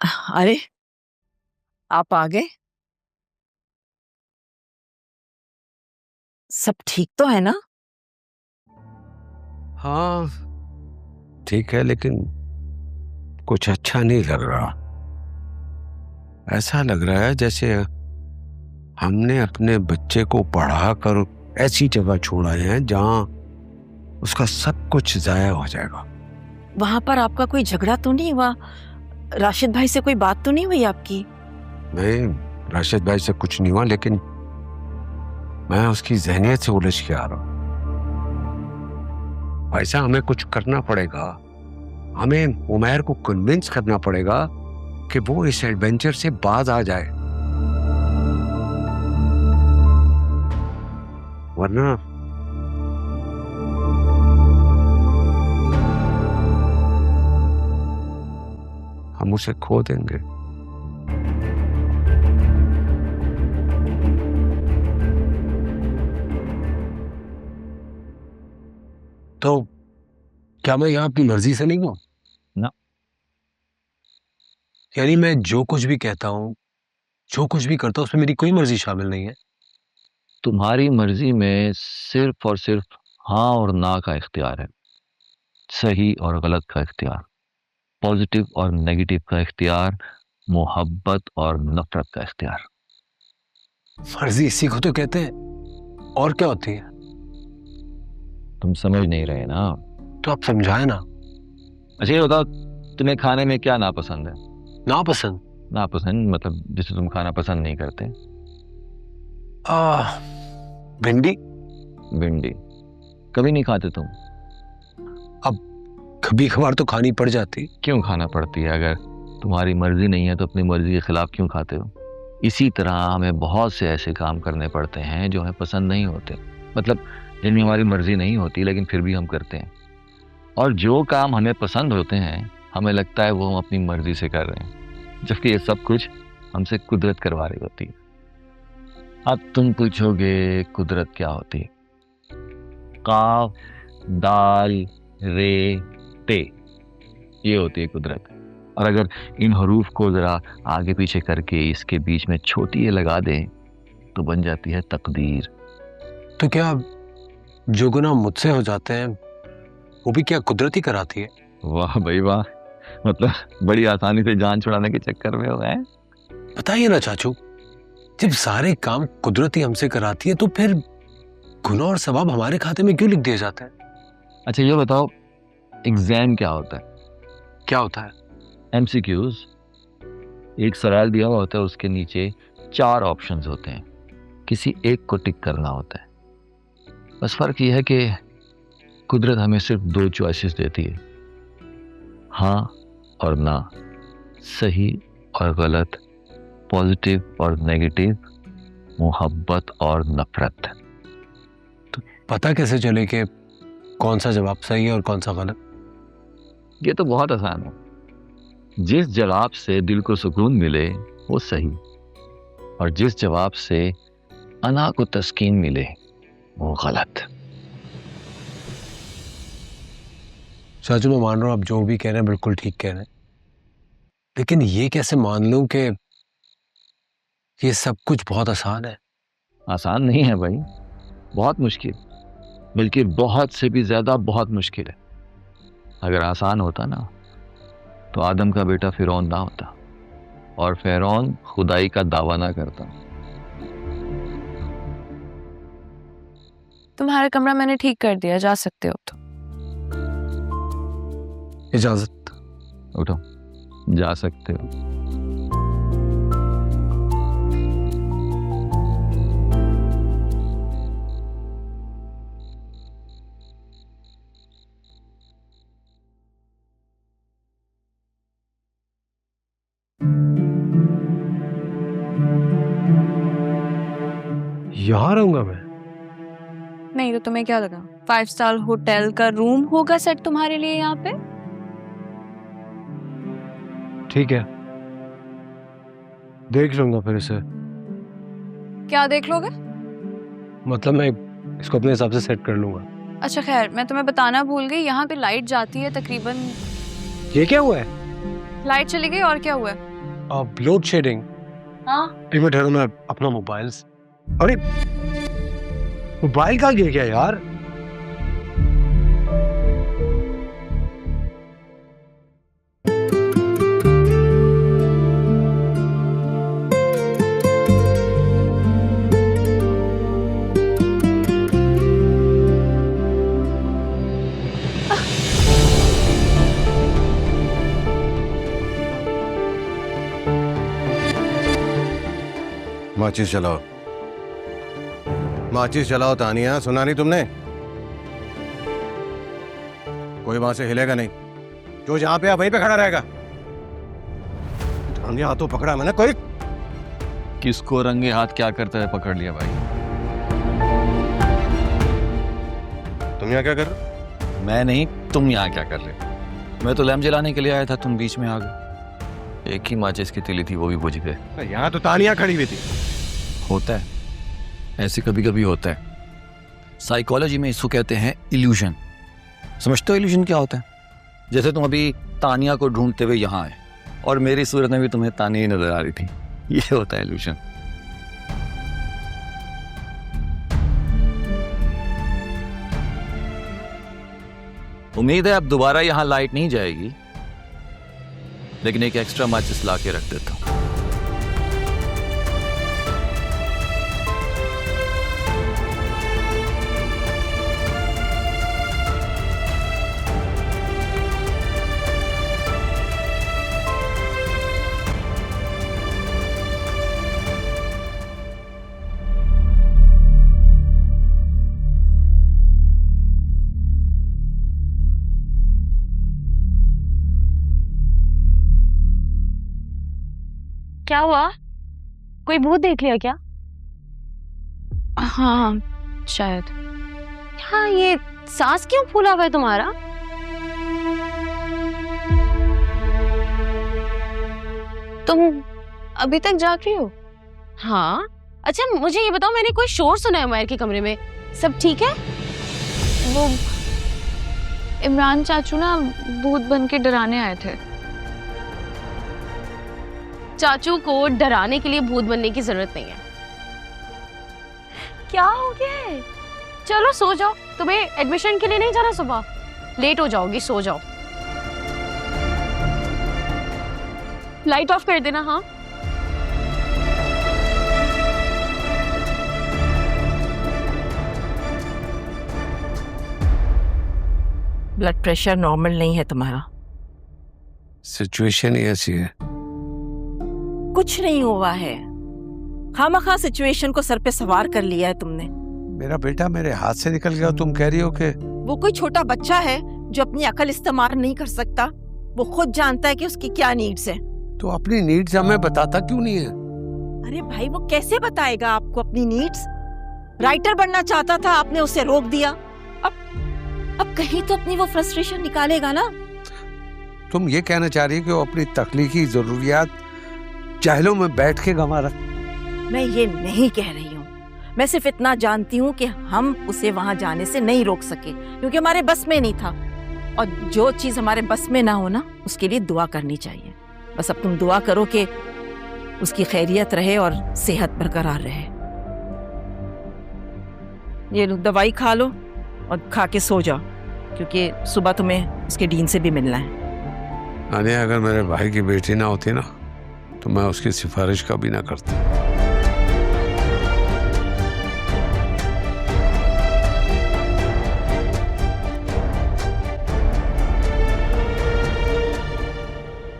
अरे, आप आ गए। सब ठीक तो है ना? हाँ ठीक है, लेकिन कुछ अच्छा नहीं लग रहा। ऐसा लग रहा है जैसे हमने अपने बच्चे को पढ़ाकर ऐसी जगह छोड़ा है जहां उसका सब कुछ जाया हो जाएगा। वहां पर आपका कोई झगड़ा तो नहीं हुआ? राशिद भाई से कोई बात तो नहीं हुई आपकी? नहीं, राशिद भाई से कुछ नहीं हुआ, लेकिन मैं उसकी जहनियत से उलझ के आ रहा हूं। ऐसा हमें कुछ करना पड़ेगा। हमें उमैर को कन्विंस करना पड़ेगा कि वो इस एडवेंचर से बाज आ जाए, वरना हम उसे खो देंगे। तो क्या मैं यहाँ अपनी मर्जी से नहीं हूँ ना? यानी मैं जो कुछ भी कहता हूँ, जो कुछ भी करता हूँ, उसमें मेरी कोई मर्जी शामिल नहीं है? तुम्हारी मर्जी में सिर्फ और सिर्फ हाँ और ना का इख्तियार है, सही और गलत का इख्तियार, पॉजिटिव और नेगेटिव का इख्तियार, मोहब्बत और नफरत का इख्तियार। मर्जी इसी को तो कहते हैं, और क्या होती है? तुम समझ नहीं रहे ना? तो आप समझाए ना। अच्छा ये बताओ, तुम्हें खाने में क्या नापसंद है? नापसंद? नापसंद मतलब जिसे तुम खाना पसंद नहीं करते। भिंडी। भिंडी कभी नहीं खाते तुम? कभी कभार तो खानी पड़ जाती। क्यों खाना पड़ती है? अगर तुम्हारी मर्जी नहीं है तो अपनी मर्जी के खिलाफ क्यों खाते हो? इसी तरह हमें बहुत से ऐसे काम करने पड़ते हैं जो हमें पसंद नहीं होते, मतलब जिनमें हमारी मर्जी नहीं होती लेकिन फिर भी हम करते हैं। और जो काम हमें पसंद होते हैं हमें लगता है वो हम अपनी मर्जी से कर रहे हैं, जबकि ये सब कुछ हमसे कुदरत करवा रही होती है। अब तुम पूछोगे कुदरत क्या होती है? काफ दाल रे ते, ये होती है कुदरत। और अगर इन हरूफ को जरा आगे पीछे करके इसके बीच में छोटी ये लगा दें तो बन जाती है तकदीर। तो क्या जो गुनाह मुझसे हो जाते हैं वो भी क्या कुदरत ही कराती है? वाह भाई वाह, मतलब बड़ी आसानी से जान छुड़ाने के चक्कर में हो गए। बताइए ना चाचू, जब सारे काम कुदरत ही हमसे कराती है तो फिर गुनाह और सवाब हमारे खाते में क्यों लिख दिए जाते हैं? अच्छा ये बताओ, एग्जाम क्या होता है? क्या होता है? एमसीक्यूज। एक सवाल दिया हुआ होता है, उसके नीचे 4 ऑप्शंस होते हैं, किसी एक को टिक करना होता है। बस फर्क यह है कि कुदरत हमें सिर्फ 2 चॉइसेस देती है, हाँ और ना, सही और गलत, पॉजिटिव और नेगेटिव, मोहब्बत और नफरत। तो पता कैसे चले कि कौन सा जवाब सही है और कौन सा गलत? ये तो बहुत आसान है। जिस जवाब से दिल को सुकून मिले वो सही, और जिस जवाब से अना को तस्कीन मिले वो गलत। चाचू मैं मान रहा हूँ आप जो भी कह रहे हैं बिल्कुल ठीक कह रहे हैं, लेकिन ये कैसे मान लूं कि ये सब कुछ बहुत आसान है? आसान नहीं है भाई, बहुत मुश्किल, बल्कि बहुत से भी ज्यादा बहुत मुश्किल है। अगर आसान होता ना तो आदम का बेटा फिरौन ना होता और फिरौन खुदाई का दावा ना करता। तुम्हारा कमरा मैंने ठीक कर दिया, जा सकते हो। तो इजाजत। उठो, जा सकते हो। यहाँ रहूंगा मैं? नहीं तो तुम्हें क्या लगा 5 स्टार होटल का रूम होगा सेट तुम्हारे लिए यहाँ पे? ठीक है, देख लूंगा फिर इसे। क्या देख लोगे? मतलब मैं इसको अपने हिसाब से सेट कर लूंगा। अच्छा खैर, मैं तुम्हें बताना भूल गई, यहाँ पे लाइट जाती है तकरीबन। ये क्या हुआ है? लाइट चली गई और क्या हुआ है? Load shedding. हाँ एक मिनट ठहरो, मैं अपना मोबाइल अरे मोबाइल कहाँ गिर गया यार? माचिस चलाओ, माचिस चलाओ तानिया, सुना नहीं तुमने? कोई वहां से हिलेगा नहीं, जो जहां पे है वहीं पे खड़ा रहेगा। रंगे हाथों पकड़ा मैंने, कोई किसको रंगे हाथ क्या करता है पकड़ लिया भाई। तुम यहाँ क्या कर रहे हो? मैं नहीं, तुम यहाँ क्या कर रहे हो? मैं तो लैम्प जलाने के लिए आया था, तुम बीच में आ गए। एक ही माचिस की तिली थी, वो भी बुझ गए। यहाँ तो तानिया खड़ी हुई थी। होता है ऐसे, कभी कभी होता है। साइकोलॉजी में इसको कहते हैं इल्यूजन। समझते हो इल्यूजन क्या होता है? जैसे तुम अभी तानिया को ढूंढते हुए यहाँ आए और मेरी सूरत में भी तुम्हें तानिया ही नजर आ रही थी, ये होता है इल्यूजन। उम्मीद है अब दोबारा यहाँ लाइट नहीं जाएगी, लेकिन एक एक्स्ट्रा माचिस ला के रख देता हूँ। क्या हुआ? कोई भूत देख लिया क्या? हाँ शायद। हाँ, ये सांस क्यों फूला हुआ है तुम्हारा? तुम अभी तक जाग रही हो? हाँ। अच्छा मुझे ये बताओ, मैंने कोई शोर सुना है उमैर के कमरे में? सब ठीक है? वो इमरान चाचू ना भूत बन के डराने आए थे। चाचू को डराने के लिए भूत बनने की जरूरत नहीं है। क्या हो गया है? चलो सो जाओ, तुम्हें एडमिशन के लिए नहीं जाना, सुबह लेट हो जाओगी, सो जाओ। लाइट ऑफ कर देना। हाँ ब्लड प्रेशर नॉर्मल नहीं है तुम्हारा। सिचुएशन ही ऐसी है। कुछ नहीं हुआ है, खामखा सिचुएशन को सर पे सवार कर लिया है तुमने। मेरा बेटा मेरे हाथ से निकल गया, तुम कह रही हो कि वो कोई छोटा बच्चा है जो अपनी अकल इस्तेमाल नहीं कर सकता। वो खुद जानता है कि उसकी क्या नीड्स है। तो अपनी नीड्स हमें बताता क्यों नहीं है? अरे भाई, वो कैसे बताएगा आपको अपनी नीड्स? राइटर बनना चाहता था, आपने उसे रोक दिया। अब कहीं तो अपनी वो फ्रस्ट्रेशन निकालेगा ना। तुम ये कहना चाह रही हो कि वो अपनी तख्लीकी जरूरियात जाहिलों में बैठ के गंवा रख? मैं ये नहीं कह रही हूँ, मैं सिर्फ इतना जानती हूँ कि हम उसे वहां जाने से नहीं रोक सके, क्योंकि हमारे बस में नहीं था। और जो चीज हमारे बस में ना हो ना, उसके लिए दुआ करनी चाहिए। बस अब तुम दुआ करो कि उसकी खैरियत रहे और सेहत बरकरार रहे। ये लो दवाई खा लो और खा के सो जाओ, क्योंकि सुबह तुम्हें उसके डीन से भी मिलना है। अगर मेरे भाई की बेटी ना होती ना, तो मैं उसकी सिफारिश कभी ना करता।